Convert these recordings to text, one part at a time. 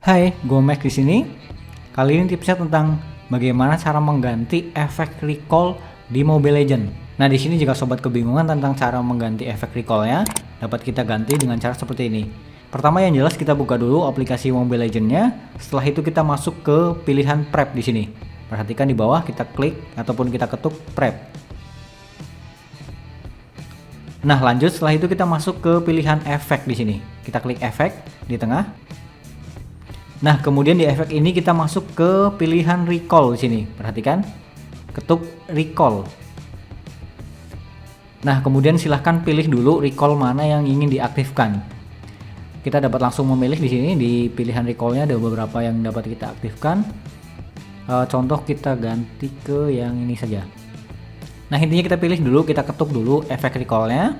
Hai, gue Max di sini. Kali ini tipsnya tentang bagaimana cara mengganti efek recall di Mobile Legends. Nah, di sini jika sobat kebingungan tentang cara mengganti efek recallnya, dapat kita ganti dengan cara seperti ini. Pertama yang jelas kita buka dulu aplikasi Mobile Legends-nya. Setelah itu kita masuk ke pilihan prep di sini. Perhatikan di bawah kita klik ataupun kita ketuk prep. Nah, lanjut setelah itu kita masuk ke pilihan efek di sini. Kita klik efek di tengah. Nah, kemudian di efek ini kita masuk ke pilihan recall di sini. Perhatikan, ketuk recall. Nah, kemudian silahkan pilih dulu recall mana yang ingin diaktifkan. Kita dapat langsung memilih di sini di pilihan recallnya ada beberapa yang dapat kita aktifkan. Contoh kita ganti ke yang ini saja. Nah, intinya kita pilih dulu, kita ketuk dulu efek recallnya.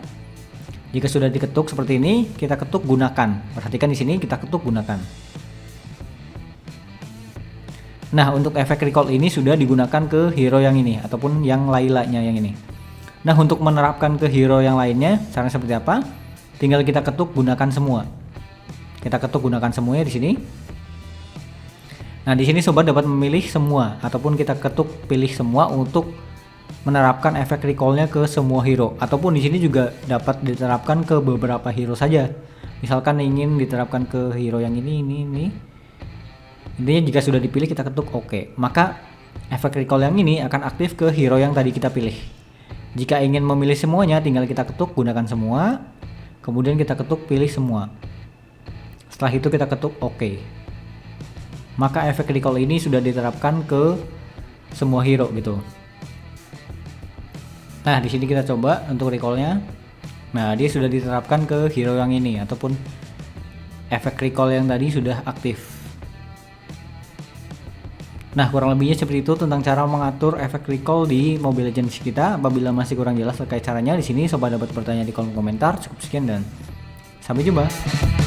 Jika sudah diketuk seperti ini, kita ketuk gunakan. Perhatikan di sini kita ketuk gunakan. Nah, untuk efek recall ini sudah digunakan ke hero yang ini ataupun yang Layla-nya yang ini. Nah, untuk menerapkan ke hero yang lainnya, caranya seperti apa? Tinggal kita ketuk gunakan semua. Kita ketuk gunakan semuanya di sini. Nah, di sini sobat dapat memilih semua ataupun kita ketuk pilih semua untuk menerapkan efek recall-nya ke semua hero ataupun di sini juga dapat diterapkan ke beberapa hero saja. Misalkan ingin diterapkan ke hero yang ini. Intinya jika sudah dipilih kita ketuk OK, maka efek recall yang ini akan aktif ke hero yang tadi kita pilih. Jika ingin memilih semuanya tinggal kita ketuk gunakan semua, kemudian kita ketuk pilih semua. Setelah itu kita ketuk OK. Maka efek recall ini sudah diterapkan ke semua hero gitu. Nah, di sini kita coba untuk recallnya. Nah, dia sudah diterapkan ke hero yang ini ataupun efek recall yang tadi sudah aktif. Nah, kurang lebihnya seperti itu tentang cara mengatur efek recall di Mobile Legends kita. Apabila masih kurang jelas terkait caranya, di sini sobat dapat bertanya di kolom komentar. Cukup sekian dan sampai jumpa.